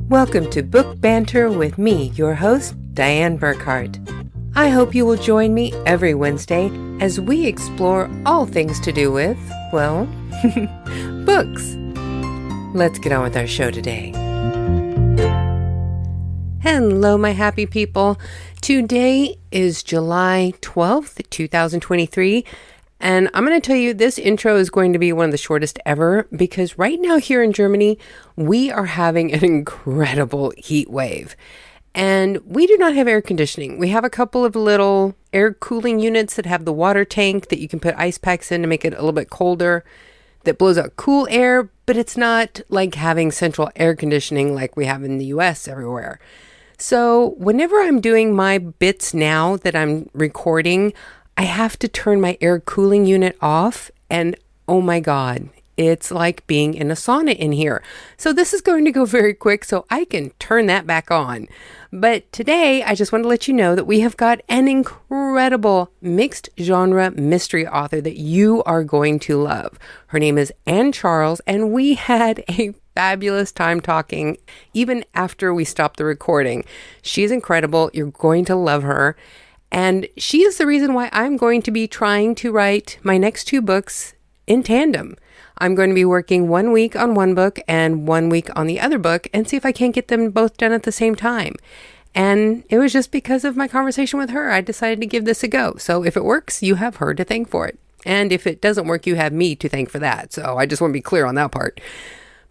Welcome to Book Banter with me, your host, Dianne Burkhart. I hope you will join me every Wednesday as we explore all things to do with, well, books. Let's get on with our show today. Hello, my happy people. Today is July 12th, 2023. And I'm going to tell you, this intro is going to be one of the shortest ever because right now here in Germany, we are having an incredible heat wave. And we do not have air conditioning. We have a couple of little air cooling units that have the water tank that you can put ice packs in to make it a little bit colder, that blows out cool air, but it's not like having central air conditioning like we have in the US everywhere. So whenever I'm doing my bits now that I'm recording, I have to turn my air cooling unit off, and oh my God, it's like being in a sauna in here. So this is going to go very quick so I can turn that back on. But today, I just want to let you know that we have got an incredible mixed genre mystery author that you are going to love. Her name is Anne Charles, and we had a fabulous time talking even after we stopped the recording. She's incredible. You're going to love her. And she is the reason why I'm going to be trying to write my next two books in tandem. I'm going to be working 1 week on one book and 1 week on the other book and see if I can't get them both done at the same time. And it was just because of my conversation with her, I decided to give this a go. So if it works, you have her to thank for it. And if it doesn't work, you have me to thank for that. So I just want to be clear on that part.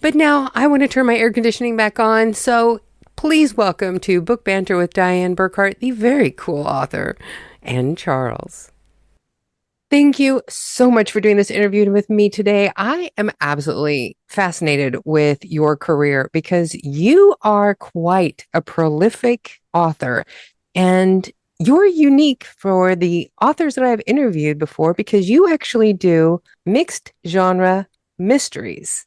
But now I want to turn my air conditioning back on. So please welcome to Book Banter with Dianne Burkhart, the very cool author, Anne Charles. Thank you so much for doing this interview with me today. I am absolutely fascinated with your career because you are quite a prolific author, and you're unique for the authors that I've interviewed before because you actually do mixed genre mysteries.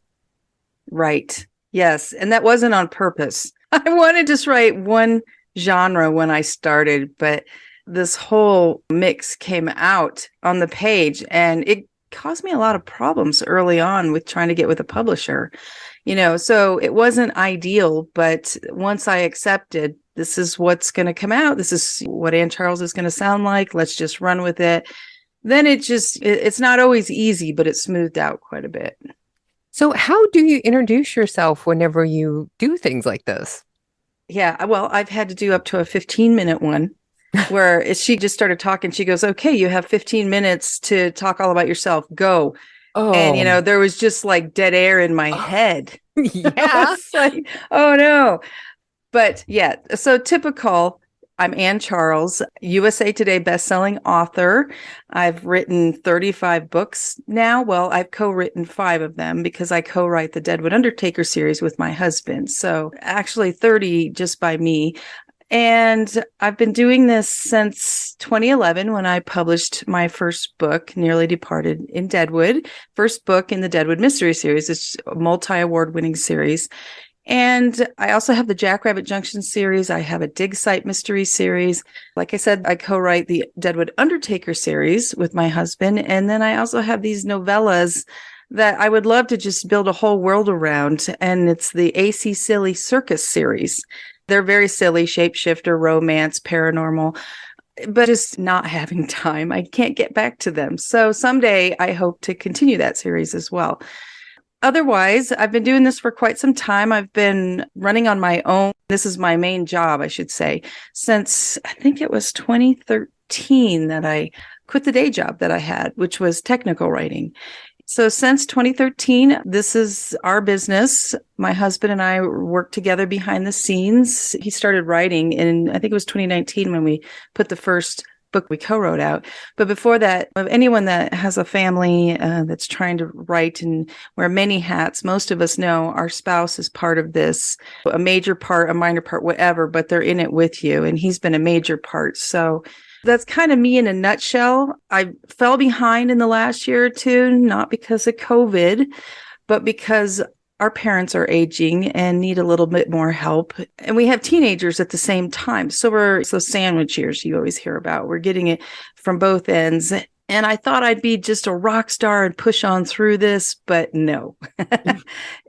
Right. Yes. And that wasn't on purpose. I wanted to write one genre when I started, but this whole mix came out on the page and it caused me a lot of problems early on with trying to get with a publisher, so it wasn't ideal. But once I accepted this is what's going to come out, this is what Anne Charles is going to sound like, let's just run with it. Then it's not always easy, but it smoothed out quite a bit. So how do you introduce yourself whenever you do things like this? Yeah, well, I've had to do up to a 15-minute one where she just started talking. She goes, okay, you have 15 minutes to talk all about yourself. Go. Oh. And, there was just like dead air in my head. Yeah. It's like, oh, no. But yeah, so typical. I'm Anne Charles, USA Today Bestselling author. I've written 35 books now. Well, I've co-written 5 of them because I co-write the Deadwood Undertaker series with my husband. So actually 30 just by me. And I've been doing this since 2011 when I published my first book, Nearly Departed in Deadwood. First book in the Deadwood Mystery Series. It's a multi-award winning series. And I also have the Jackrabbit Junction series. I have a Dig Site mystery series. Like I said, I co-write the Deadwood Undertaker series with my husband. And then I also have these novellas that I would love to just build a whole world around. And it's the AC Silly Circus series. They're very silly, shapeshifter, romance, paranormal, but just not having time. I can't get back to them. So someday I hope to continue that series as well. Otherwise, I've been doing this for quite some time. I've been running on my own. This is my main job, I should say, since I think it was 2013 that I quit the day job that I had, which was technical writing. So since 2013, this is our business. My husband and I work together behind the scenes. He started writing in, I think it was 2019 when we put the first book we co-wrote out. But before that, of anyone that has a family that's trying to write and wear many hats, most of us know our spouse is part of this, a major part, a minor part, whatever, but they're in it with you. And he's been a major part. So that's kind of me in a nutshell. I fell behind in the last year or two, not because of COVID, but because our parents are aging and need a little bit more help. And we have teenagers at the same time. So we're those sandwich years you always hear about. We're getting it from both ends. And I thought I'd be just a rock star and push on through this, but no.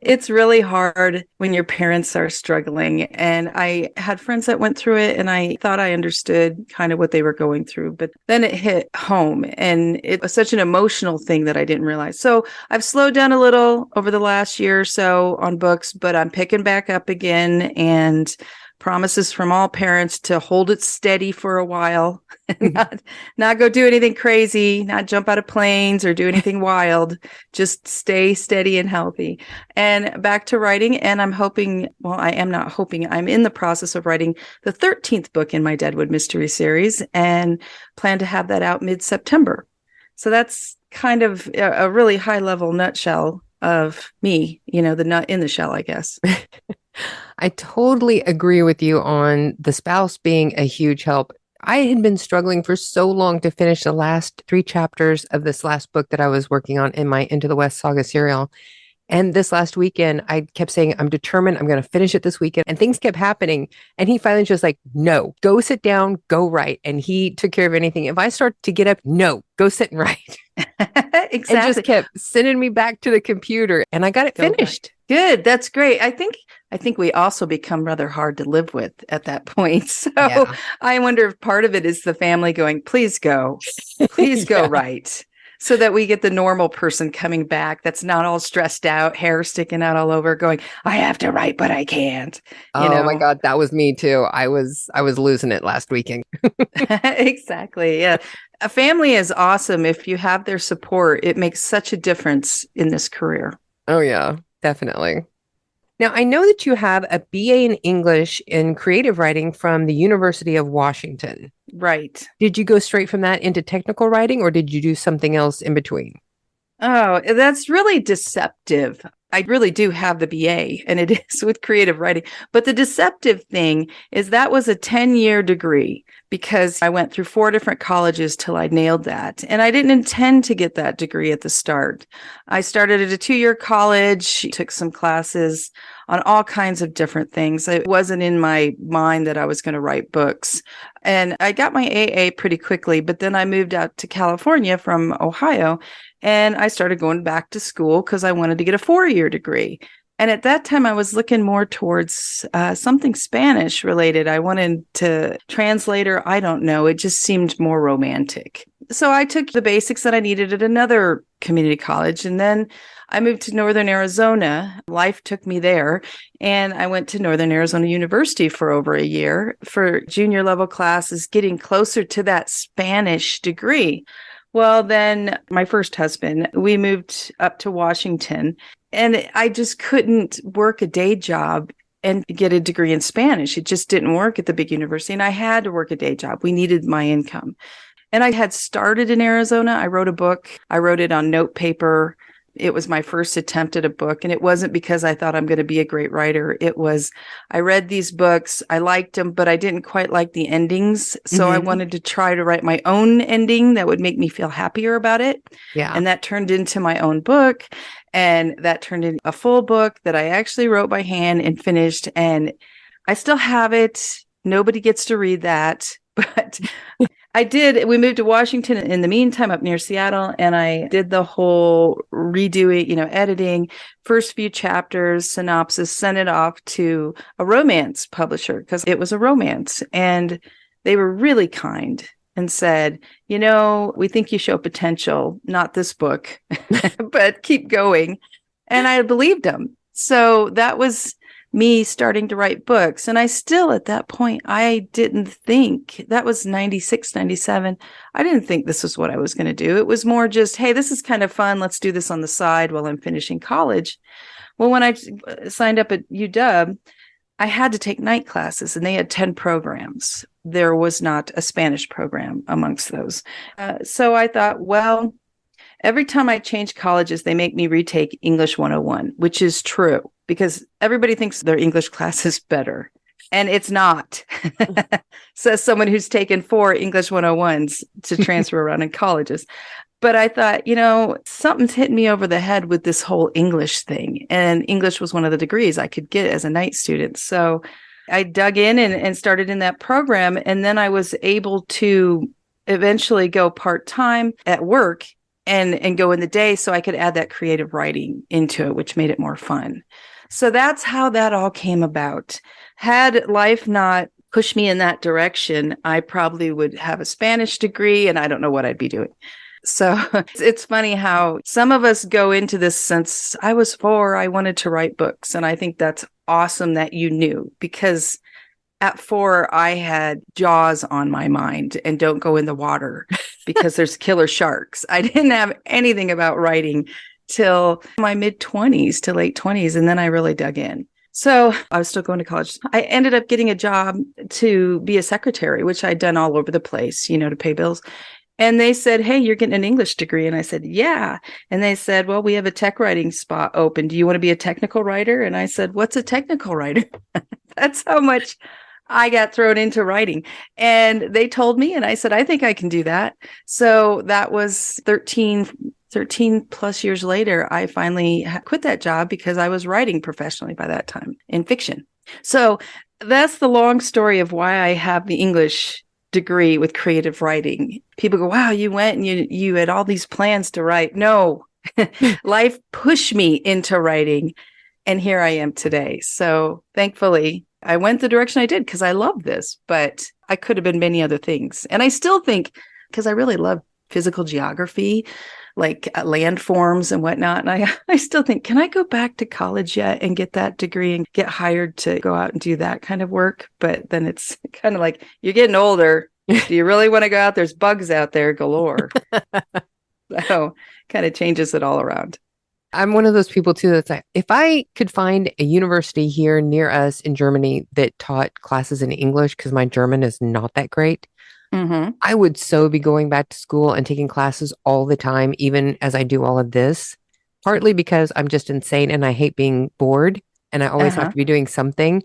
It's really hard when your parents are struggling. And I had friends that went through it and I thought I understood kind of what they were going through. But then it hit home and it was such an emotional thing that I didn't realize. So I've slowed down a little over the last year or so on books, but I'm picking back up again, and promises from all parents to hold it steady for a while and not go do anything crazy, not jump out of planes or do anything wild, just stay steady and healthy. And back to writing. And I'm hoping, well, I am not hoping, I'm in the process of writing the 13th book in my Deadwood Mystery series and plan to have that out mid-September. So that's kind of a really high level nutshell of me, the nut in the shell, I guess. I totally agree with you on the spouse being a huge help. I had been struggling for so long to finish the last 3 chapters of this last book that I was working on in my Into the West saga serial. And this last weekend, I kept saying, I'm determined, I'm going to finish it this weekend. And things kept happening. And he finally just like, no, go sit down, go write. And he took care of anything. If I start to get up, no, go sit and write. Exactly. And just kept sending me back to the computer. And I got it finished. Good. That's great. I think we also become rather hard to live with at that point. So yeah. I wonder if part of it is the family going, please go right. So that we get the normal person coming back that's not all stressed out, hair sticking out all over, going, I have to write, but I can't. Oh my God, that was me too. I was losing it last weekend. Exactly. Yeah. A family is awesome. If you have their support, it makes such a difference in this career. Oh yeah, definitely. Now, I know that you have a BA in English in creative writing from the University of Washington. Right. Did you go straight from that into technical writing, or did you do something else in between? Oh, that's really deceptive. I really do have the BA, and it is with creative writing. But the deceptive thing is that was a 10-year degree because I went through 4 different colleges till I nailed that. And I didn't intend to get that degree at the start. I started at a 2-year college, took some classes on all kinds of different things. It wasn't in my mind that I was going to write books. And I got my AA pretty quickly, but then I moved out to California from Ohio. And I started going back to school because I wanted to get a 4-year degree. And at that time, I was looking more towards something Spanish related. I wanted to translate, or I don't know. It just seemed more romantic. So I took the basics that I needed at another community college. And then I moved to Northern Arizona. Life took me there. And I went to Northern Arizona University for over a year for junior level classes, getting closer to that Spanish degree. Well, then my first husband, we moved up to Washington, and I just couldn't work a day job and get a degree in Spanish. It just didn't work at the big university, and I had to work a day job. We needed my income. And I had started in Arizona. I wrote a book. I wrote it on note paper. It was my first attempt at a book. And it wasn't because I thought I'm going to be a great writer. It was, I read these books. I liked them, but I didn't quite like the endings. So I wanted to try to write my own ending that would make me feel happier about it. Yeah. And that turned into my own book. And that turned into a full book that I actually wrote by hand and finished. And I still have it. Nobody gets to read that, but I did. We moved to Washington in the meantime up near Seattle, and I did the whole redoing, editing, first few chapters, synopsis, sent it off to a romance publisher because it was a romance. And they were really kind and said, we think you show potential, not this book, but keep going. And I believed them. So that was me starting to write books. And I still, at that point, I didn't think, that was 96, 97. I didn't think this was what I was going to do. It was more just, hey, this is kind of fun. Let's do this on the side while I'm finishing college. Well, when I signed up at UW, I had to take night classes, and they had 10 programs. There was not a Spanish program amongst those. So I thought, well, every time I change colleges, they make me retake English 101, which is true because everybody thinks their English class is better. And it's not, says someone who's taken 4 English 101s to transfer around in colleges. But I thought, something's hitting me over the head with this whole English thing. And English was one of the degrees I could get as a night student. So I dug in and started in that program. And then I was able to eventually go part-time at work and go in the day so I could add that creative writing into it, which made it more fun. So that's how that all came about. Had life not pushed me in that direction, I probably would have a Spanish degree and I don't know what I'd be doing. So it's funny how some of us go into this since I was 4, I wanted to write books. And I think that's awesome that you knew, because at 4, I had Jaws on my mind and don't go in the water because there's killer sharks. I didn't have anything about writing till my mid-20s to late 20s. And then I really dug in. So I was still going to college. I ended up getting a job to be a secretary, which I'd done all over the place, to pay bills. And they said, hey, you're getting an English degree. And I said, yeah. And they said, well, we have a tech writing spot open. Do you want to be a technical writer? And I said, what's a technical writer? That's how much I got thrown into writing. And they told me, and I said, I think I can do that. So that was 13 plus years later, I finally quit that job because I was writing professionally by that time in fiction. So that's the long story of why I have the English degree with creative writing. People go, wow, you went and you had all these plans to write. No, life pushed me into writing. And here I am today. So thankfully, I went the direction I did because I love this, but I could have been many other things. And I still think, because I really love physical geography, like landforms and whatnot. And I still think, can I go back to college yet and get that degree and get hired to go out and do that kind of work? But then it's kind of like, you're getting older. Do you really want to go out? There's bugs out there galore. So kind of changes it all around. I'm one of those people too that's like, if I could find a university here near us in Germany that taught classes in English, because my German is not that great, I would so be going back to school and taking classes all the time, even as I do all of this, partly because I'm just insane and I hate being bored and I always have to be doing something.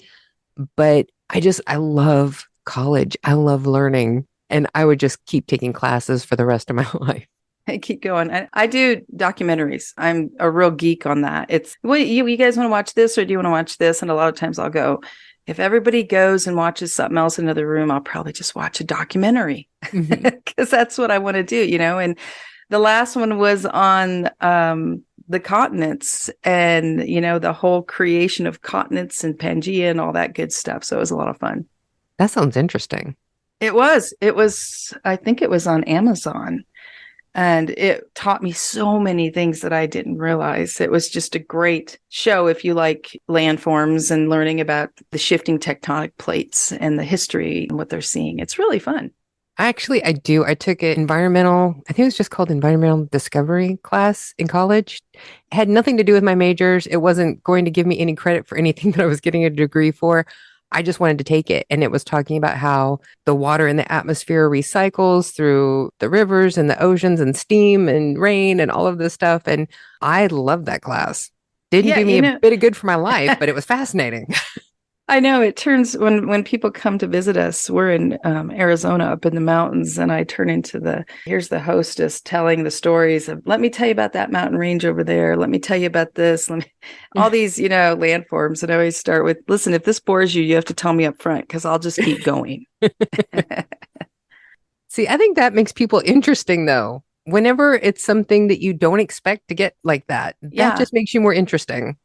But I love college. I love learning, and I would just keep taking classes for the rest of my life. I keep going. I do documentaries. I'm a real geek on that. It's, well, you guys want to watch this or do you want to watch this? And a lot of times I'll go, if everybody goes and watches something else in another room, I'll probably just watch a documentary because that's what I want to do, And the last one was on the continents and, the whole creation of continents and Pangea and all that good stuff. So it was a lot of fun. That sounds interesting. It was, I think it was on Amazon. And it taught me so many things that I didn't realize. It was just a great show if you like landforms and learning about the shifting tectonic plates and the history and what they're seeing. It's really fun. Actually, I do. I took an I think it was just called environmental discovery class in college. It had nothing to do with my majors. It wasn't going to give me any credit for anything that I was getting a degree for. I just wanted to take it. And it was talking about how the water in the atmosphere recycles through the rivers and the oceans and steam and rain and all of this stuff. And I loved that class. Didn't do me a bit of good for my life, but it was fascinating. I know it turns when people come to visit us, we're in Arizona up in the mountains, and I turn into here's the hostess telling the stories of, let me tell you about that mountain range over there. Let me tell you about this. All these, landforms. And I always start with, listen, if this bores you, you have to tell me up front because I'll just keep going. See, I think that makes people interesting though. Whenever it's something that you don't expect to get like that, that just makes you more interesting.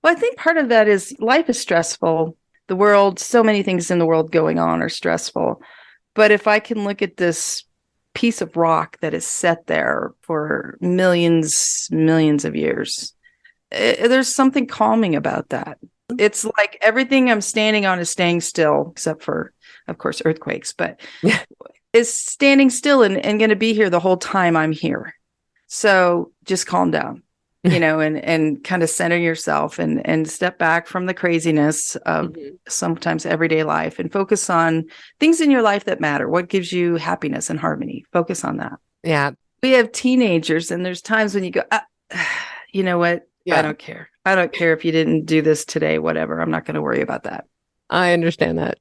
Well, I think part of that is life is stressful. The world, so many things in the world going on are stressful. But if I can look at this piece of rock that is set there for millions of years, there's something calming about that. It's like everything I'm standing on is staying still, except for, of course, earthquakes, but is standing still and going to be here the whole time I'm here. So just calm down. And kind of center yourself and step back from the craziness of sometimes everyday life and focus on things in your life that matter. What gives you happiness and harmony? Focus on that. Yeah. We have teenagers and there's times when you go, you know what? Yeah. I don't care. I don't care if you didn't do this today, whatever. I'm not going to worry about that. I understand that.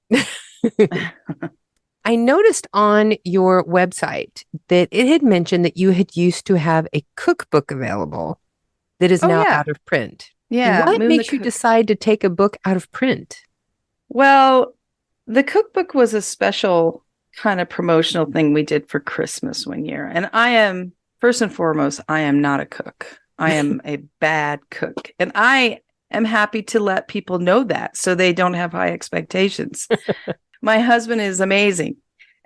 I noticed on your website that it had mentioned that you had used to have a cookbook available that is now out of print. Yeah. What makes you decide to take a book out of print? Well, the cookbook was a special kind of promotional thing we did for Christmas one year. And I am, first and foremost, I am not a cook. I am a bad cook. And I am happy to let people know that so they don't have high expectations. My husband is amazing.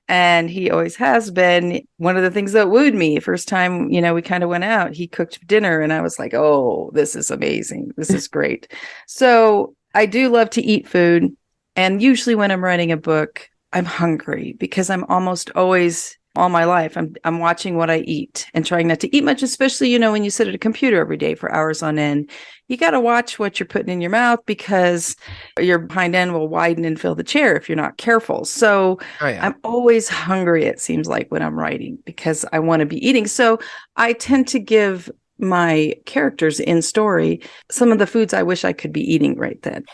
And he always has been. One of the things that wooed me first time, we kind of went out, he cooked dinner and I was like, oh, this is amazing. This is great. So I do love to eat food. And usually when I'm writing a book, I'm hungry because I'm almost always all my life. I'm watching what I eat and trying not to eat much, especially, when you sit at a computer every day for hours on end. You got to watch what you're putting in your mouth because your hind end will widen and fill the chair if you're not careful. So I'm always hungry, it seems like, when I'm writing because I want to be eating. So I tend to give my characters in story some of the foods I wish I could be eating right then.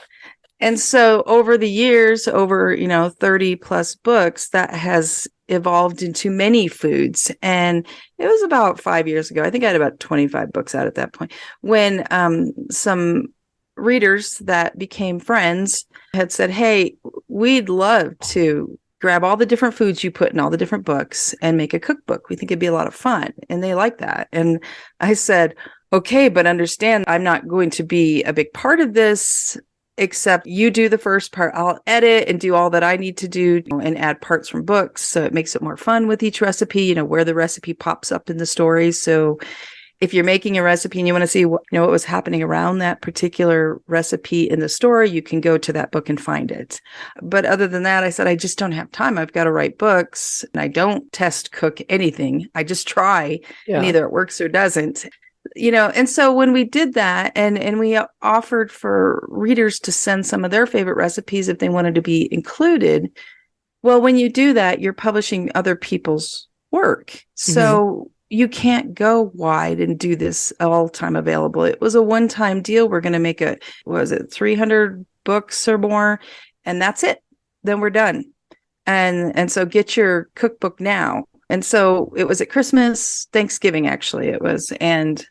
And so over the years, over, 30 plus books, that has evolved into many foods. And it was about 5 years ago. I think I had about 25 books out at that point when some readers that became friends had said, hey, we'd love to grab all the different foods you put in all the different books and make a cookbook. We think it'd be a lot of fun. And they like that. And I said, okay, but understand I'm not going to be a big part of this. Except you do the first part. I'll edit and do all that I need to do and add parts from books. So it makes it more fun with each recipe, where the recipe pops up in the story. So if you're making a recipe and you want to see what was happening around that particular recipe in the story, you can go to that book and find it. But other than that, I said, I just don't have time. I've got to write books and I don't test cook anything. I just try and either it works or doesn't. And so when we did that and we offered for readers to send some of their favorite recipes if they wanted to be included, well, when you do that, you're publishing other people's work. So you can't go wide and do this all time available. It was a one-time deal. We're going to make 300 books or more, and that's it. Then we're done. And so get your cookbook now. And so it was at Christmas, Thanksgiving, actually, it was. And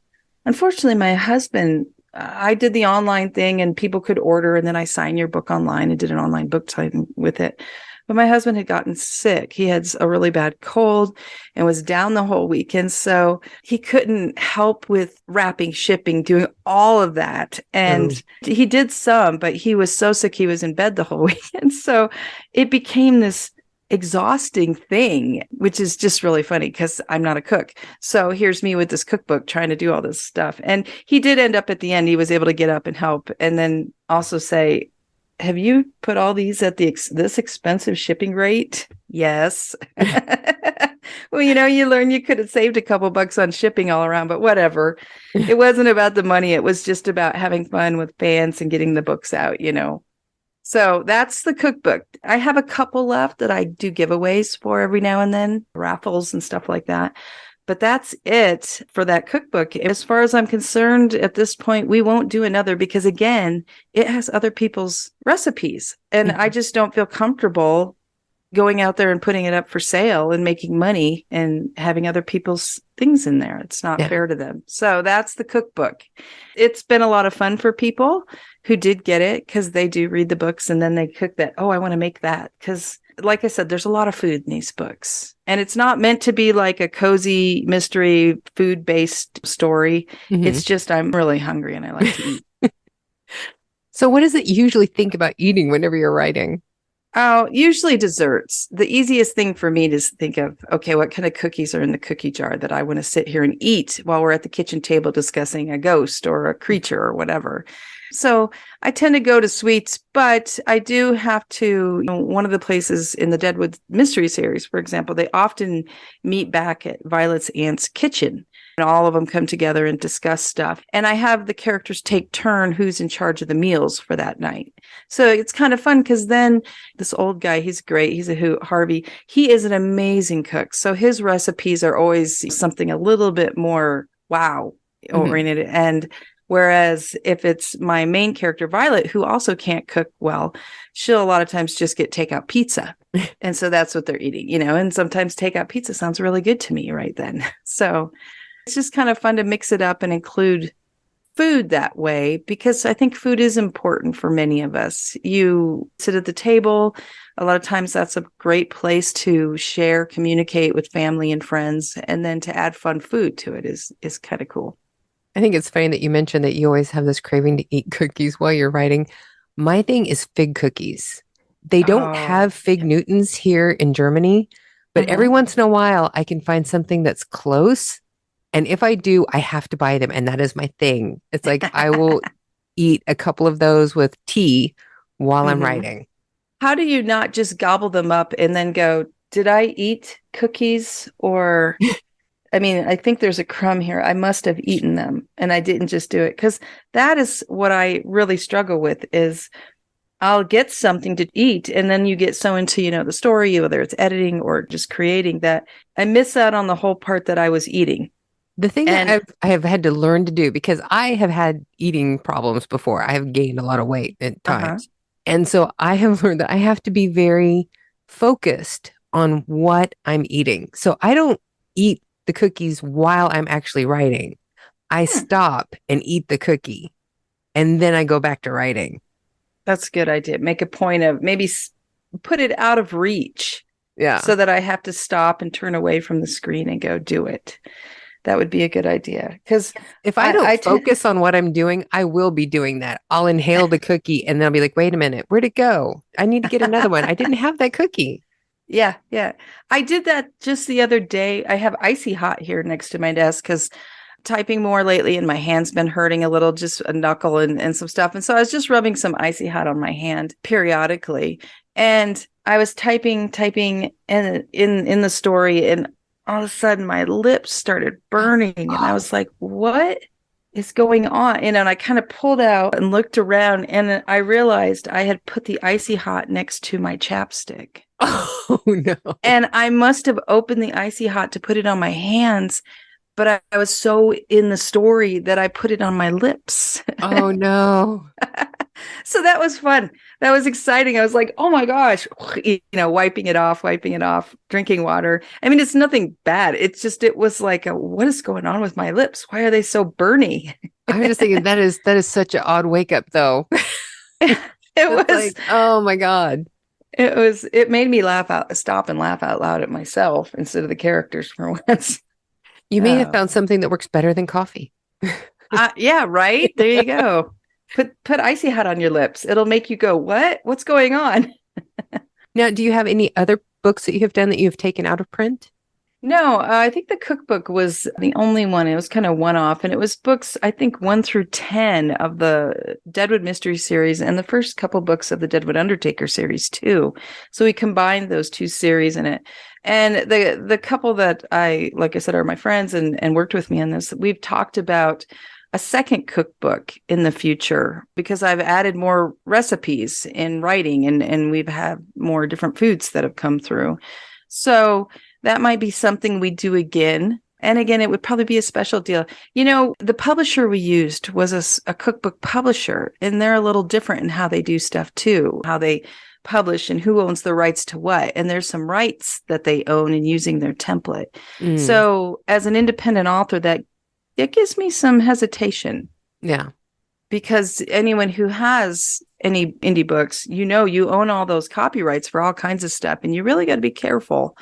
unfortunately, my husband, I did the online thing and people could order, and then I signed your book online and did an online book signing with it. But my husband had gotten sick. He had a really bad cold and was down the whole weekend. So he couldn't help with wrapping, shipping, doing all of that. And he did some, but he was so sick, he was in bed the whole weekend. So it became this exhausting thing, which is just really funny because I'm not a cook. So here's me with this cookbook trying to do all this stuff. And he did end up at the end, he was able to get up and help and then also say, have you put all these at this expensive shipping rate? Yes. Well, you learn you could have saved a couple bucks on shipping all around, but whatever. It wasn't about the money. It was just about having fun with fans and getting the books out, So that's the cookbook. I have a couple left that I do giveaways for every now and then, raffles and stuff like that. But that's it for that cookbook. As far as I'm concerned, at this point, we won't do another because, again, it has other people's recipes. And I just don't feel comfortable going out there and putting it up for sale and making money and having other people's things in there. It's not fair to them. So that's the cookbook. It's been a lot of fun for people who did get it because they do read the books and then they cook that. Oh, I want to make that. Because like I said, there's a lot of food in these books and it's not meant to be like a cozy mystery food-based story. It's just, I'm really hungry and I like to eat. So what does it usually think about eating whenever you're writing? Oh, usually desserts. The easiest thing for me to think of, okay, what kind of cookies are in the cookie jar that I want to sit here and eat while we're at the kitchen table discussing a ghost or a creature or whatever. So I tend to go to sweets, but I do have to, one of the places in the Deadwood Mystery Series, for example, they often meet back at Violet's aunt's kitchen. And all of them come together and discuss stuff. And I have the characters take turn who's in charge of the meals for that night. So it's kind of fun because then this old guy, he's great. He's a hoot, Harvey. He is an amazing cook. So his recipes are always something a little bit more wow oriented. And whereas if it's my main character, Violet, who also can't cook well, she'll a lot of times just get takeout pizza. And so that's what they're eating, and sometimes takeout pizza sounds really good to me right then. So it's just kind of fun to mix it up and include food that way because I think food is important for many of us. You sit at the table. A lot of times that's a great place to share, communicate with family and friends, and then to add fun food to it is kind of cool. I think it's funny that you mentioned that you always have this craving to eat cookies while you're writing. My thing is fig cookies. They don't Oh, have fig Newtons here in Germany, but every uh-huh. once in a while I can find something that's close. And if I do, I have to buy them. And that is my thing. It's like I will eat a couple of those with tea while I'm hmm writing. How do you not just gobble them up and then go, did I eat cookies? Or, I mean, I think there's a crumb here. I must have eaten them and I didn't just do it. Because that is what I really struggle with is I'll get something to eat and then you get so into, the story, whether it's editing or just creating that I miss out on the whole part that I was eating. The thing that And I have had to learn to do, because I have had eating problems before, I have gained a lot of weight at uh-huh. times. And so I have learned that I have to be very focused on what I'm eating. So I don't eat the cookies while I'm actually writing. I Hmm, stop and eat the cookie and then I go back to writing. that's a good idea. Make a point of maybe put it out of reach Yeah. so that I have to stop and turn away from the screen and go do it. That would be a good idea. Because If I don't focus on what I'm doing, I will be doing that. I'll inhale the cookie and then I'll be like, wait a minute, where'd it go? I need to get another one. I didn't have that cookie. yeah, yeah. I did that just the other day. I have icy hot here next to my desk because typing more lately and my hand's been hurting a little, just a knuckle and some stuff. And so I was just rubbing some icy hot on my hand periodically. And I was typing in the story, and all of a sudden my lips started burning. And I was like, what is going on? And I kind of pulled out and looked around, and I realized I had put the icy hot next to my chapstick. Oh no. And I must have opened the icy hot to put it on my hands, but I was so in the story that I put it on my lips. Oh no. So that was fun. That was exciting. I was like, oh my gosh, wiping it off, drinking water. I mean, it's nothing bad. It's just, it was like, what is going on with my lips? Why are they so burny? I was just thinking that is such an odd wake up though. It It's was, like, oh my God. it made me stop and laugh out loud at myself instead of the characters for once. You may have Uh, found something that works better than coffee. yeah, right. There you go. Put icy hot on your lips. It'll make you go, what? What's going on? Now, do you have any other books that you have done that you have taken out of print? No, I think the cookbook was the only one. It was kind of one off, and it was books, I think 1 through 10 of the Deadwood Mystery series and the first couple books of the Deadwood Undertaker series too. So we combined those two series in it. And the couple that like I said, are my friends and worked with me on this, we've talked about a second cookbook in the future because I've added more recipes in writing and we've had more different foods that have come through. So that might be something we do again. And again, it would probably be a special deal. The publisher we used was a cookbook publisher, and they're a little different in how they do stuff too, how they publish and who owns the rights to what. And there's some rights that they own in using their template. Mm, So as an independent author, that it gives me some hesitation yeah. because anyone who has any indie books, you own all those copyrights for all kinds of stuff. And you really got to be careful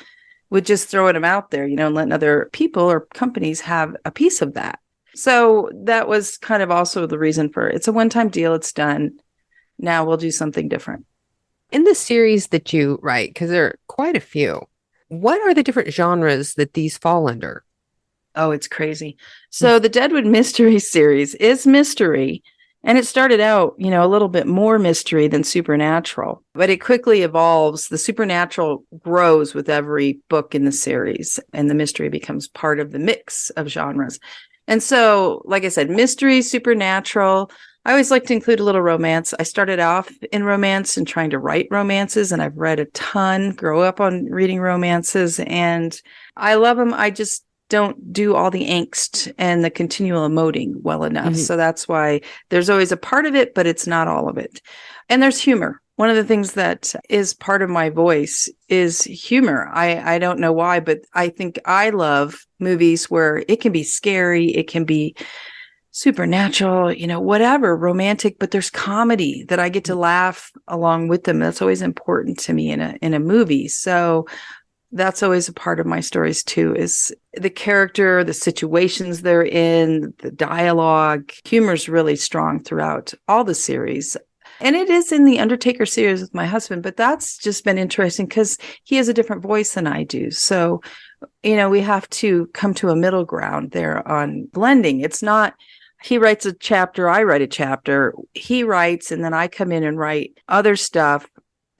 with just throwing them out there, and letting other people or companies have a piece of that. So that was kind of also the reason for it's a one-time deal. It's done. Now we'll do something different. In the series that you write, because there are quite a few, what are the different genres that these fall under? Oh, it's crazy. So the Deadwood Mystery series is mystery. And it started out, a little bit more mystery than supernatural, but it quickly evolves. The supernatural grows with every book in the series, and the mystery becomes part of the mix of genres. And so, like I said, mystery, supernatural. I always like to include a little romance. I started off in romance and trying to write romances, and I've read a ton, grow up on reading romances, and I love them. I just don't do all the angst and the continual emoting well enough. Mhm. So that's why there's always a part of it, but it's not all of it. And there's humor. One of the things that is part of my voice is humor. I don't know why, but I think I love movies where it can be scary. It can be supernatural, whatever, romantic, but there's comedy that I get to laugh along with them. That's always important to me in a movie. So that's always a part of my stories too, is the character, the situations they're in, the dialogue. Humor's really strong throughout all the series. And it is in the Undertaker series with my husband, but that's just been interesting because he has a different voice than I do. So, we have to come to a middle ground there on blending. It's not, he writes a chapter, I write a chapter, he writes, and then I come in and write other stuff.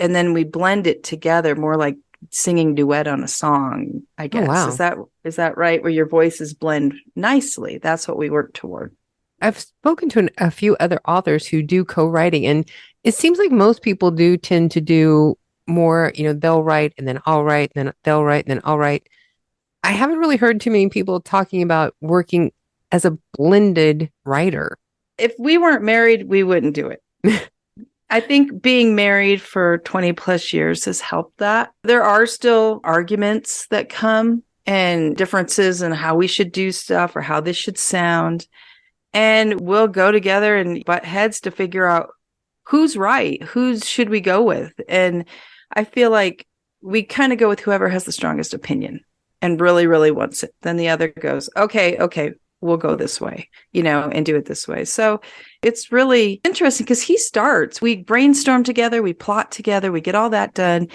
And then we blend it together more like singing duet on a song, I guess. Oh, wow. Is that right? Where your voices blend nicely. That's what we work toward. I've spoken to a few other authors who do co-writing, and it seems like most people do tend to do more, they'll write and then I'll write, and then they'll write and then I'll write. I haven't really heard too many people talking about working as a blended writer. If we weren't married, we wouldn't do it. I think being married for 20 plus years has helped that. There are still arguments that come and differences in how we should do stuff or how this should sound. And we'll go together and butt heads to figure out who's right, who should we go with. And I feel like we kind of go with whoever has the strongest opinion and really, really wants it. Then the other goes, okay, we'll go this way, and do it this way. So it's really interesting because he starts, we brainstorm together, we plot together, we get all that done.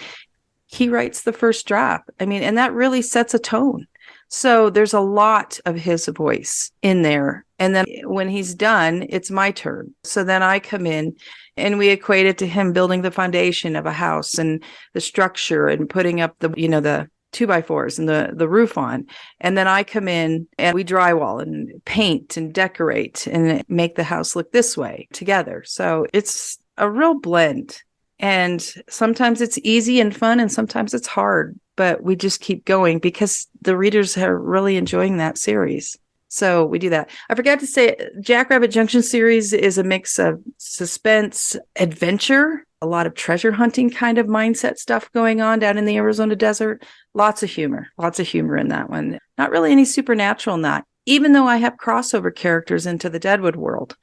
He writes the first draft. And that really sets a tone. So there's a lot of his voice in there. And then when he's done, it's my turn. So then I come in and we equate it to him building the foundation of a house and the structure and putting up the 2x4s and the roof on. And then I come in and we drywall and paint and decorate and make the house look this way together. So it's a real blend. And sometimes it's easy and fun and sometimes it's hard, but we just keep going because the readers are really enjoying that series. So we do that. I forgot to say, Jackrabbit Junction series is a mix of suspense, adventure, a lot of treasure hunting kind of mindset stuff going on down in the Arizona desert. Lots of humor in that one. Not really any supernatural in that, even though I have crossover characters into the Deadwood world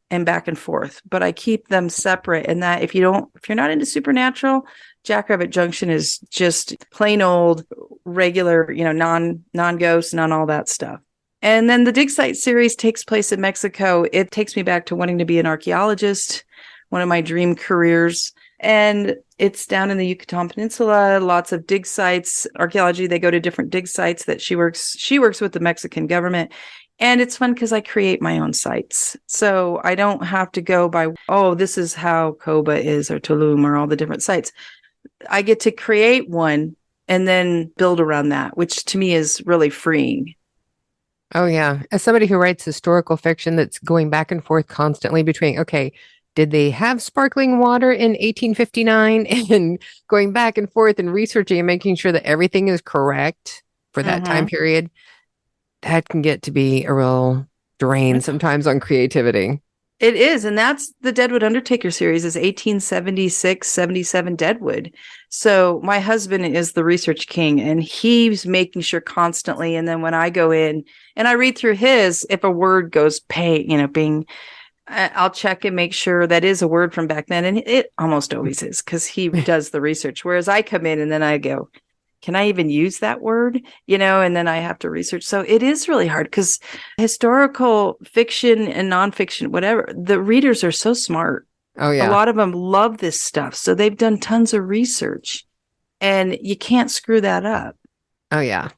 and back and forth, but I keep them separate. And that if you're not into supernatural, Jackrabbit Junction is just plain old, regular, non-ghost, non all that stuff. And then the Dig Site series takes place in Mexico. It takes me back to wanting to be an archaeologist, one of my dream careers. And it's down in the Yucatan Peninsula, lots of dig sites, archaeology. They go to different dig sites that she works with the Mexican government. And it's fun because I create my own sites. So I don't have to go by, this is how Coba is or Tulum or all the different sites. I get to create one and then build around that, which to me is really freeing. Oh, yeah. As somebody who writes historical fiction that's going back and forth constantly between, okay, did they have sparkling water in 1859 and going back and forth and researching and making sure that everything is correct for that time period? That can get to be a real drain sometimes on creativity. It is. And that's the Deadwood Undertaker series is 1876, 77 Deadwood. So my husband is the research king and he's making sure constantly. And then when I go in and I read through his, if a word goes being, I'll check and make sure that is a word from back then. And it almost always is because he does the research. Whereas I come in and then I go, can I even use that word? And then I have to research. So it is really hard because historical fiction and nonfiction, whatever, the readers are so smart. Oh, yeah. A lot of them love this stuff. So they've done tons of research and you can't screw that up. Oh, yeah.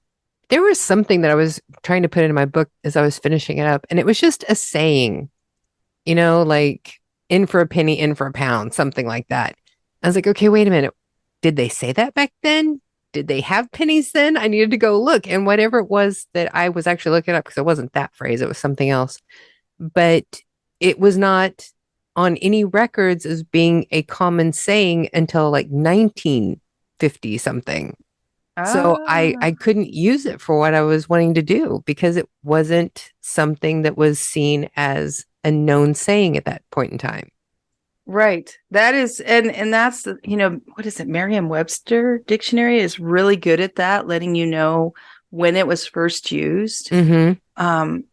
There was something that I was trying to put into my book as I was finishing it up. And it was just a saying, like in for a penny, in for a pound, something like that. I was like, okay, wait a minute. Did they say that back then? Did they have pennies then? I needed to go look. And whatever it was that I was actually looking up, because it wasn't that phrase, it was something else. But it was not on any records as being a common saying until like 1950 something. So I couldn't use it for what I was wanting to do because it wasn't something that was seen as a known saying at that point in time. Right. That is, and that's, what is it? Merriam-Webster dictionary is really good at that, letting you know when it was first used. Mm-hmm. And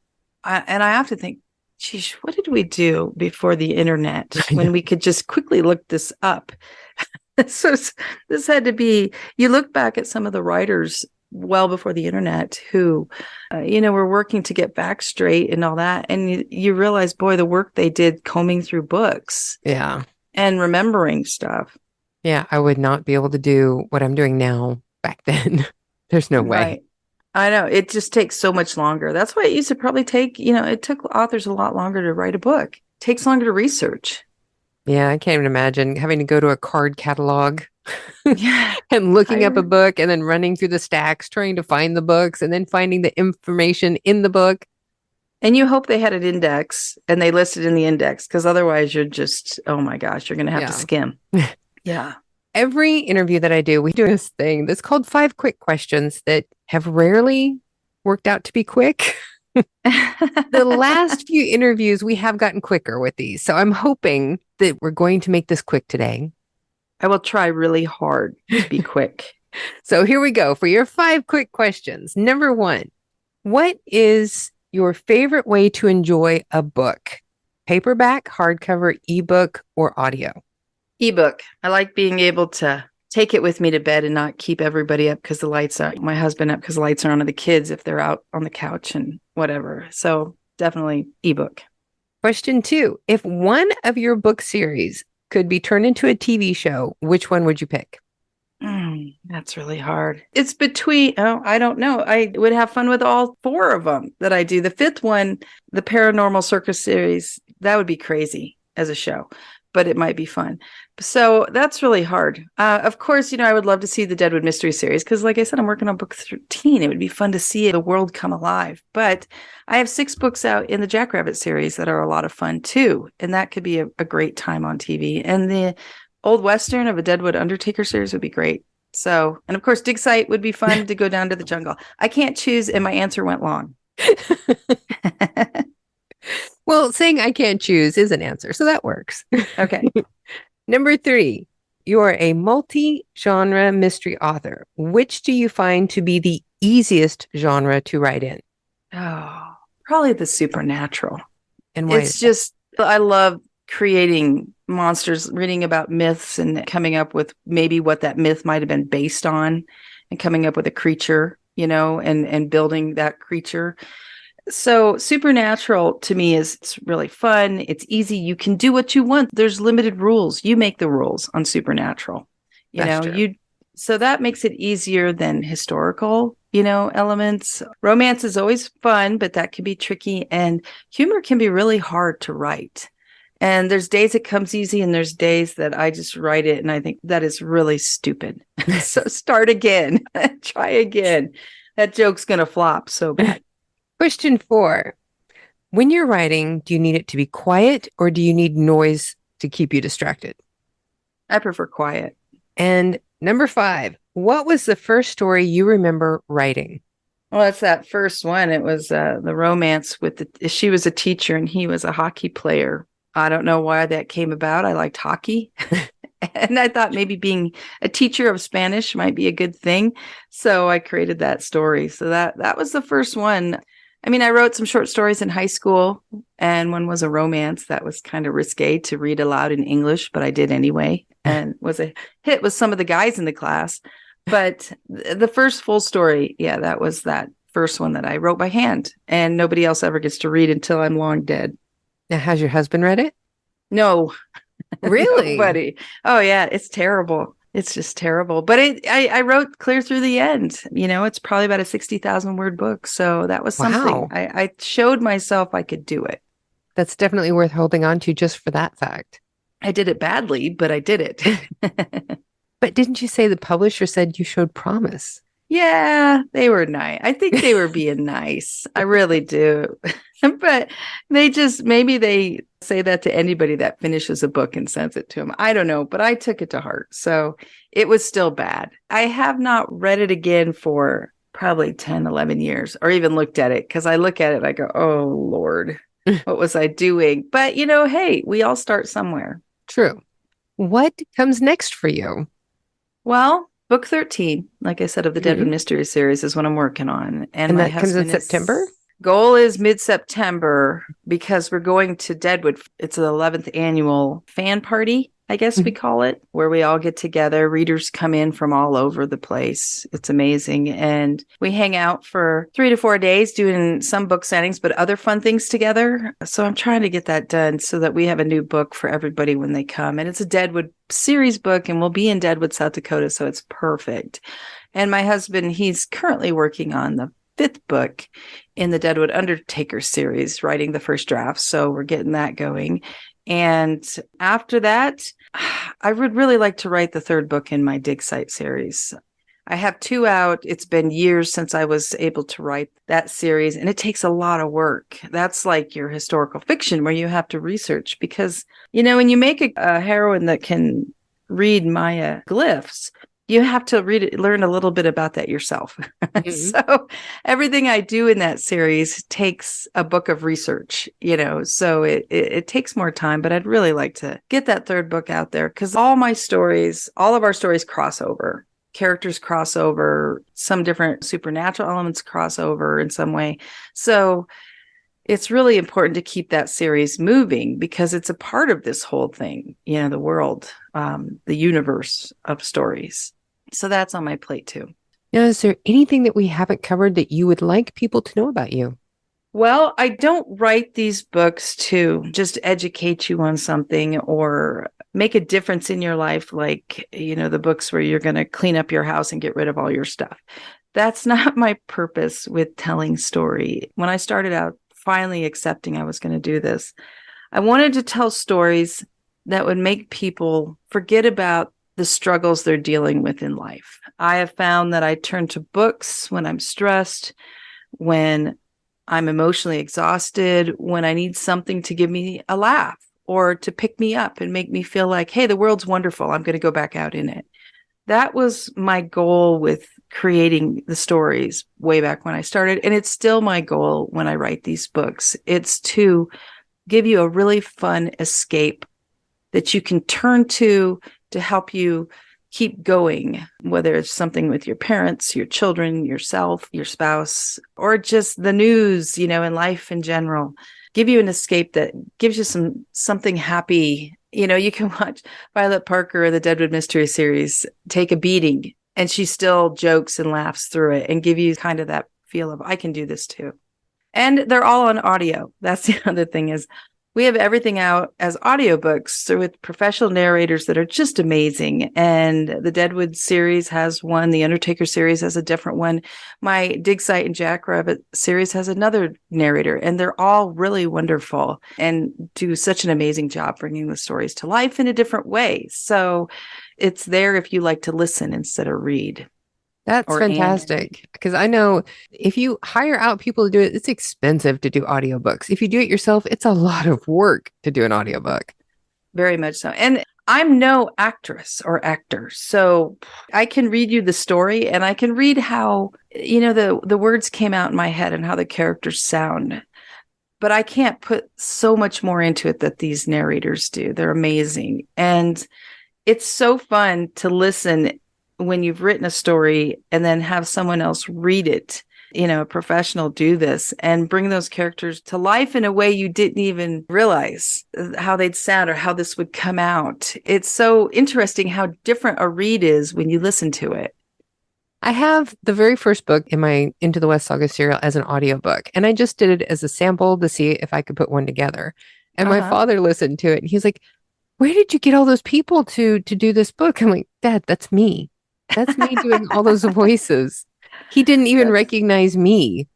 I have to think, geez, what did we do before the internet I know. when we could just quickly look this up? So this had to be, you look back at some of the writers well before the internet who, were working to get back straight and all that. And you realize, boy, the work they did combing through books Yeah. and remembering stuff. Yeah. I would not be able to do what I'm doing now back then. There's no way. Right. I know. It just takes so much longer. That's why it used to probably take, it took authors a lot longer to write a book. It takes longer to research. Yeah. I can't even imagine having to go to a card catalog Yeah. and looking up a book and then running through the stacks, trying to find the books and then finding the information in the book. And you hope they had an index and they listed in the index because otherwise you're just, oh my gosh, you're going to have to skim. Yeah. Every interview that I do, we do this thing that's called 5 quick questions that have rarely worked out to be quick. The last few interviews, we have gotten quicker with these. So I'm hoping that we're going to make this quick today. I will try really hard to be quick. So here we go for your 5 quick questions. Number 1, what is your favorite way to enjoy a book? Paperback, hardcover, ebook, or audio? Ebook. I like being able to take it with me to bed and not keep everybody up because the lights are, my husband up because the lights are on, and the kids if they're out on the couch and whatever. So definitely ebook. Question 2, if one of your book series could be turned into a TV show, which one would you pick? That's really hard. It's between, I don't know. I would have fun with all 4 of them that I do. The 5th one, the Paranormal Circus series, that would be crazy as a show, but it might be fun. So that's really hard. Of course, I would love to see the Deadwood Mystery series because, like I said, I'm working on book 13. It would be fun to see the world come alive. But I have 6 books out in the Jackrabbit series that are a lot of fun too. And that could be a great time on TV. And the Old Western of a Deadwood Undertaker series would be great. So, and of course, Dig Site would be fun to go down to the jungle. I can't choose, and my answer went long. Well, saying I can't choose is an answer, so that works. Okay. Number 3, you are a multi-genre mystery author. Which do you find to be the easiest genre to write in? Oh, probably the supernatural. And why? It's just, I love creating monsters, reading about myths and coming up with maybe what that myth might have been based on and coming up with a creature, and building that creature. So supernatural to me it's really fun. It's easy. You can do what you want. There's limited rules. You make the rules on supernatural. So that makes it easier than historical, elements. Romance is always fun, but that can be tricky, and humor can be really hard to write. And there's days it comes easy, and there's days that I just write it and I think that is really stupid. So start again. Try again. That joke's going to flop so bad. Question 4, when you're writing, do you need it to be quiet or do you need noise to keep you distracted? I prefer quiet. And number 5, what was the first story you remember writing? Well, it's that first one. It was the romance with she was a teacher and he was a hockey player. I don't know why that came about. I liked hockey. And I thought maybe being a teacher of Spanish might be a good thing. So I created that story. So that was the first one. I mean, I wrote some short stories in high school, and one was a romance that was kind of risque to read aloud in English, but I did anyway, and was a hit with some of the guys in the class. But the first full story, that was that first one that I wrote by hand, and nobody else ever gets to read until I'm long dead. Now, has your husband read it? No. Really? Nobody. Oh, yeah. It's terrible. It's just terrible. But I wrote clear through the end. It's probably about a 60,000 word book. So that was something. Wow. I showed myself I could do it. That's definitely worth holding on to just for that fact. I did it badly, but I did it. But didn't you say the publisher said you showed promise? Yeah, they were nice. I think they were being nice. I really do. But maybe they say that to anybody that finishes a book and sends it to them. I don't know, but I took it to heart. So it was still bad. I have not read it again for probably 10, 11 years, or even looked at it, because I look at it, I go, oh, Lord, what was I doing? But, hey, we all start somewhere. True. What comes next for you? Well, book 13, like I said, of the Deadwood Mystery series is what I'm working on. And my that comes in husband September? Goal is mid-September because we're going to Deadwood. It's the 11th annual fan party, I guess we call it, where we all get together. Readers come in from all over the place. It's amazing. And we hang out for 3 to 4 days doing some book signings, but other fun things together. So I'm trying to get that done so that we have a new book for everybody when they come. And it's a Deadwood series book, and we'll be in Deadwood, South Dakota. So it's perfect. And my husband, he's currently working on the 5th book in the Deadwood Undertaker series, writing the first draft. So we're getting that going. And after that, I would really like to write the 3rd book in my Dig Site series. I have 2 out. It's been years since I was able to write that series, and it takes a lot of work. That's like your historical fiction where you have to research because, when you make a heroine that can read Maya glyphs, you have to learn a little bit about that yourself. Mm-hmm. So everything I do in that series takes a book of research, so it takes more time, but I'd really like to get that 3rd book out there because all of our stories cross over. Characters cross over, some different supernatural elements cross over in some way. So it's really important to keep that series moving because it's a part of this whole thing, the world, the universe of stories. So that's on my plate too. Now, is there anything that we haven't covered that you would like people to know about you? Well, I don't write these books to just educate you on something or make a difference in your life, like, the books where you're going to clean up your house and get rid of all your stuff. That's not my purpose with telling story. When I started out finally accepting I was going to do this, I wanted to tell stories that would make people forget about the struggles they're dealing with in life. I have found that I turn to books when I'm stressed, when I'm emotionally exhausted, when I need something to give me a laugh or to pick me up and make me feel like, hey, the world's wonderful. I'm going to go back out in it. That was my goal with creating the stories way back when I started. And it's still my goal when I write these books. It's to give you a really fun escape that you can turn to help you keep going, whether it's something with your parents, your children, yourself, your spouse, or just the news, and life in general. Give you an escape that gives you something happy. You can watch Violet Parker or the Deadwood Mystery Series take a beating, and she still jokes and laughs through it and give you kind of that feel of, I can do this too. And they're all on audio. That's the other thing is, we have everything out as audiobooks with professional narrators that are just amazing. And the Deadwood series has one. The Undertaker series has a different one. My Dig Site and Jackrabbit series has another narrator. And they're all really wonderful and do such an amazing job bringing the stories to life in a different way. So it's there if you like to listen instead of read. That's fantastic. Because I know if you hire out people to do it, it's expensive to do audiobooks. If you do it yourself, it's a lot of work to do an audiobook. Very much so. And I'm no actress or actor, so I can read you the story and I can read how, the words came out in my head and how the characters sound. But I can't put so much more into it that these narrators do. They're amazing. And it's so fun to listen when you've written a story and then have someone else read it, a professional do this and bring those characters to life in a way you didn't even realize how they'd sound or how this would come out. It's so interesting how different a read is when you listen to it. I have the very first book in my Into the West Saga serial as an audiobook, and I just did it as a sample to see if I could put one together. And my father listened to it and he's like, where did you get all those people to do this book? I'm like, Dad, that's me. That's me doing all those voices. He didn't even recognize me.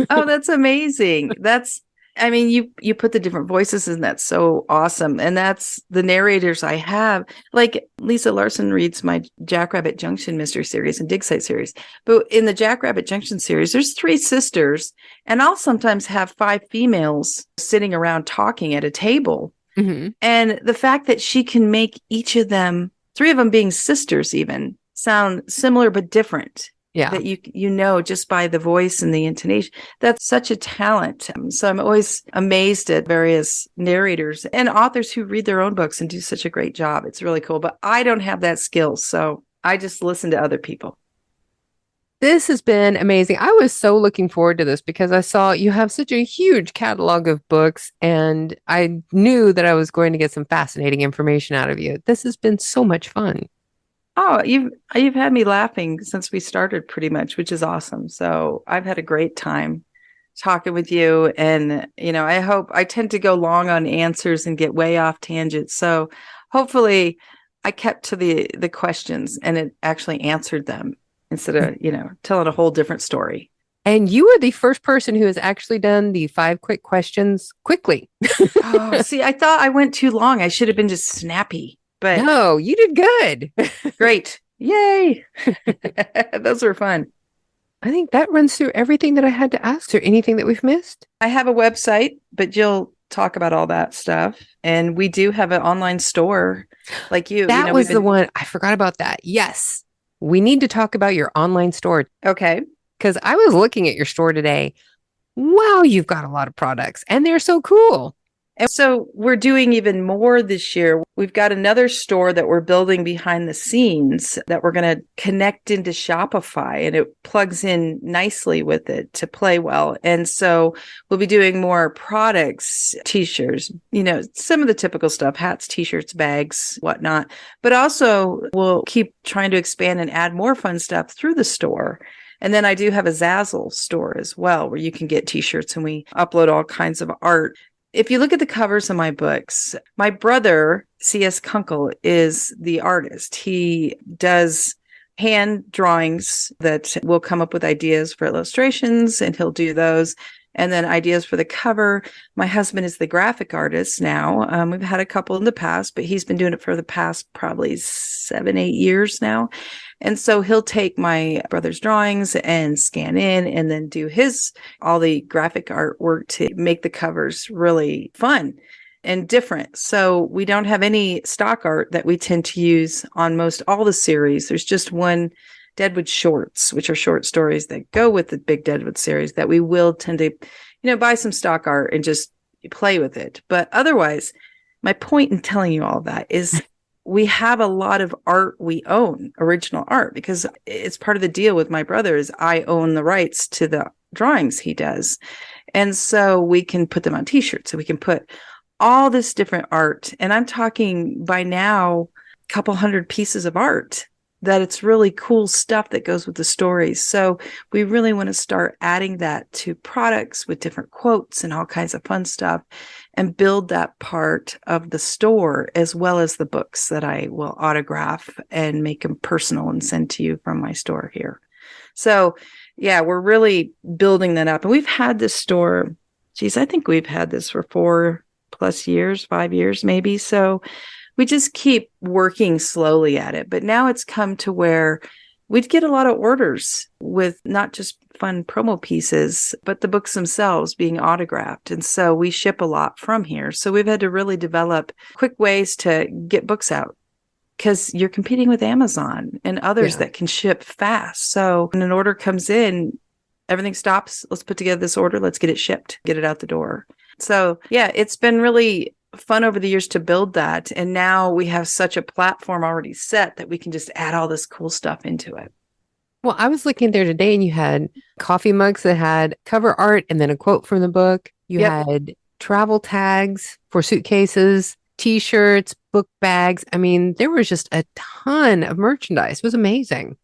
Oh, that's amazing. You put the different voices and that's so awesome. And that's the narrators I have. Like Lisa Larson reads my Jackrabbit Junction mystery series and Dig Site series. But in the Jackrabbit Junction series, there's 3 sisters, and I'll sometimes have 5 females sitting around talking at a table. Mm-hmm. And the fact that she can make each of them, 3 of them being sisters even, sound similar but different. Yeah. That you just by the voice and the intonation. That's such a talent. So I'm always amazed at various narrators and authors who read their own books and do such a great job. It's really cool. But I don't have that skill. So I just listen to other people. This has been amazing. I was so looking forward to this because I saw you have such a huge catalog of books, and I knew that I was going to get some fascinating information out of you. This has been so much fun. Oh, you've had me laughing since we started pretty much, which is awesome. So I've had a great time talking with you. And, I tend to go long on answers and get way off tangents. So hopefully I kept to the questions and it actually answered them instead of, telling a whole different story. And you are the first person who has actually done the 5 quick questions quickly. Oh, see, I thought I went too long. I should have been just snappy, but No, you did good. great. Yay. Those were fun. I think that runs through everything that I had to ask. Is there anything that we've missed? I have a website, but you'll talk about all that stuff. And we do have an online store like you. That was the one. I forgot about that. Yes. We need to talk about your online store Okay. because I was looking at your store today. Wow, you've got a lot of products and they're so cool. And so we're doing even more this year. We've got another store that we're building behind the scenes that we're going to connect into Shopify, and it plugs in nicely with it to play well. And so we'll be doing more products, t-shirts, some of the typical stuff, hats, t-shirts, bags, whatnot. But also we'll keep trying to expand and add more fun stuff through the store. And then I do have a Zazzle store as well, where you can get t-shirts and we upload all kinds of art. If you look at the covers of my books, my brother, C.S. Kunkel, is the artist. He does hand drawings that will come up with ideas for illustrations, and he'll do those. And then ideas for the cover. My husband is the graphic artist now. We've had a couple in the past, but he's been doing it for the past probably 7, 8 years now. And so he'll take my brother's drawings and scan in and then do all the graphic artwork to make the covers really fun and different. So we don't have any stock art that we tend to use on most all the series. There's just one Deadwood Shorts, which are short stories that go with the big Deadwood series that we will tend to, buy some stock art and just play with it. But otherwise, my point in telling you all that is we have a lot of art we own, original art, because it's part of the deal with my brother is I own the rights to the drawings he does. And so we can put them on t-shirts. So we can put all this different art. And I'm talking by now, a couple hundred pieces of art that it's really cool stuff that goes with the stories. So we really want to start adding that to products with different quotes and all kinds of fun stuff and build that part of the store as well as the books that I will autograph and make them personal and send to you from my store here. So yeah, we're really building that up. And we've had this store, I think we've had this for 4+ years, 5 years maybe. So we just keep working slowly at it. But now it's come to where we'd get a lot of orders with not just fun promo pieces, but the books themselves being autographed. And so we ship a lot from here. So we've had to really develop quick ways to get books out because you're competing with Amazon and others that can ship fast. So when an order comes in, everything stops. Let's put together this order. Let's get it shipped, get it out the door. So yeah, it's been really fun over the years to build that. And now we have such a platform already set that we can just add all this cool stuff into it. Well, I was looking there today and you had coffee mugs that had cover art and then a quote from the book. You had travel tags for suitcases, t-shirts, book bags. I mean, there was just a ton of merchandise. It was amazing.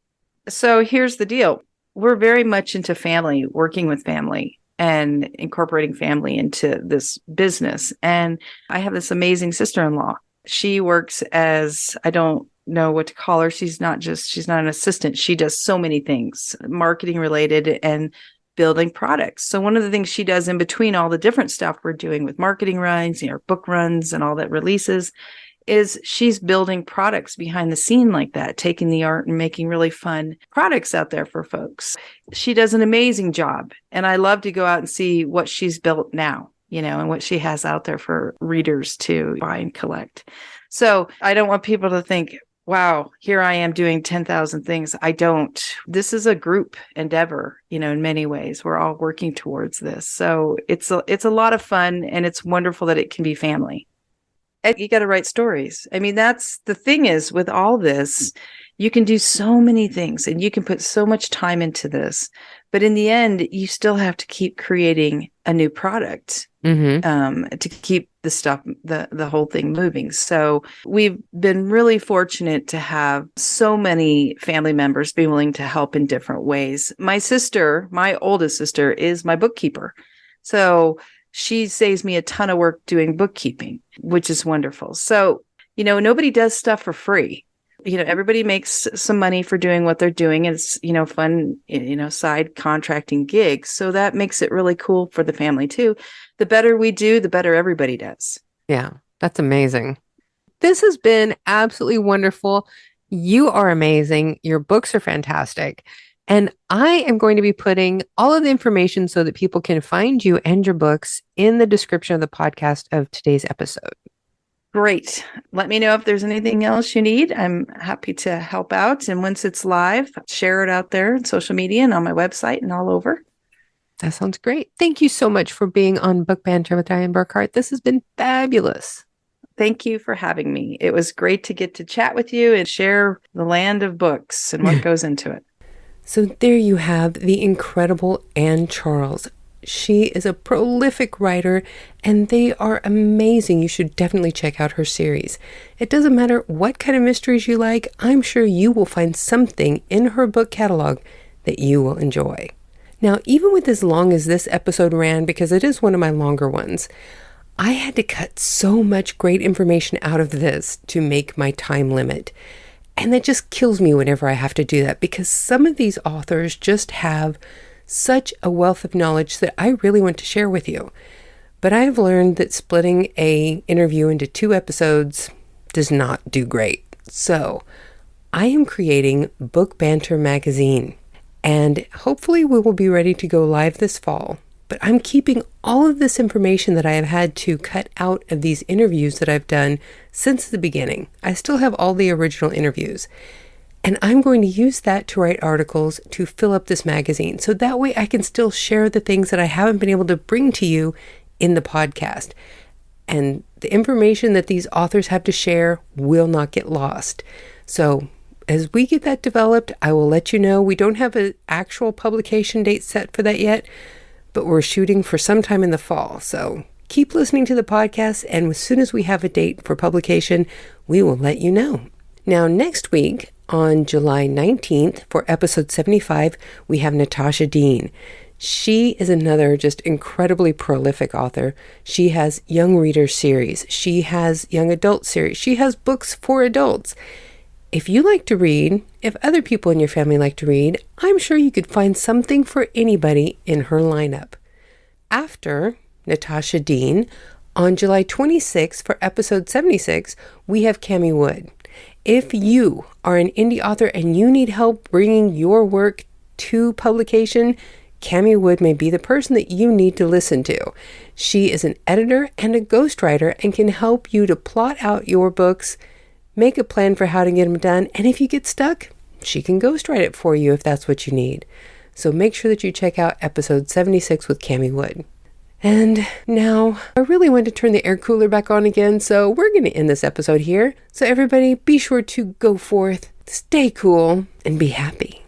So here's the deal. We're very much into family, working with family and incorporating family into this business. And I have this amazing sister-in-law. She works as, I don't know what to call her. She's not an assistant. She does so many things, marketing related and building products. So one of the things she does in between all the different stuff we're doing with marketing runs, book runs and all that releases, is she's building products behind the scene like that, taking the art and making really fun products out there for folks. She does an amazing job. And I love to go out and see what she's built now, and what she has out there for readers to buy and collect. So I don't want people to think, wow, here I am doing 10,000 things. I don't. This is a group endeavor, in many ways. We're all working towards this. So it's a lot of fun, and it's wonderful that it can be family. And you got to write stories. I mean, that's the thing is with all this, You can do so many things and you can put so much time into this. But in the end, you still have to keep creating a new product to keep the stuff, the whole thing moving. So we've been really fortunate to have so many family members be willing to help in different ways. My sister, my oldest sister, is my bookkeeper. So she saves me a ton of work doing bookkeeping, which is wonderful. So, nobody does stuff for free. Everybody makes some money for doing what they're doing. It's, fun, side contracting gigs. So that makes it really cool for the family too. The better we do, the better everybody does. Yeah, that's amazing. This has been absolutely wonderful. You are amazing. Your books are fantastic. And I am going to be putting all of the information so that people can find you and your books in the description of the podcast of today's episode. Great. Let me know if there's anything else you need. I'm happy to help out. And once it's live, share it out there on social media and on my website and all over. That sounds great. Thank you so much for being on Book Banter with Dianne Burkhart. This has been fabulous. Thank you for having me. It was great to get to chat with you and share the land of books and what goes into it. So there you have the incredible Anne Charles. She is a prolific writer, and they are amazing. You should definitely check out her series. It doesn't matter what kind of mysteries you like. I'm sure you will find something in her book catalog that you will enjoy. Now, even with as long as this episode ran, because it is one of my longer ones, I had to cut so much great information out of this to make my time limit. And that just kills me whenever I have to do that, because some of these authors just have such a wealth of knowledge that I really want to share with you. But I've learned that splitting an interview into 2 episodes does not do great. So I am creating Book Banter Magazine, and hopefully we will be ready to go live this fall. But I'm keeping all of this information that I have had to cut out of these interviews that I've done since the beginning. I still have all the original interviews. And I'm going to use that to write articles to fill up this magazine. So that way I can still share the things that I haven't been able to bring to you in the podcast. And the information that these authors have to share will not get lost. So as we get that developed, I will let you know. We don't have an actual publication date set for that yet, but we're shooting for sometime in the fall. So keep listening to the podcast, and as soon as we have a date for publication, we will let you know. Now, next week, on July 19th, for episode 75, we have Natasha Dean. She is another just incredibly prolific author. She has young reader series. She has young adult series. She has books for adults. If you like to read, if other people in your family like to read, I'm sure you could find something for anybody in her lineup. After Natasha Dean, on July 26th, for episode 76, we have Cammie Wood. If you are an indie author and you need help bringing your work to publication, Cammie Wood may be the person that you need to listen to. She is an editor and a ghostwriter and can help you to plot out your books, make a plan for how to get them done, and if you get stuck, she can ghostwrite it for you if that's what you need. So make sure that you check out episode 76 with Cammie Wood. And now I really want to turn the air cooler back on again, so we're going to end this episode here. So everybody, be sure to go forth, stay cool, and be happy.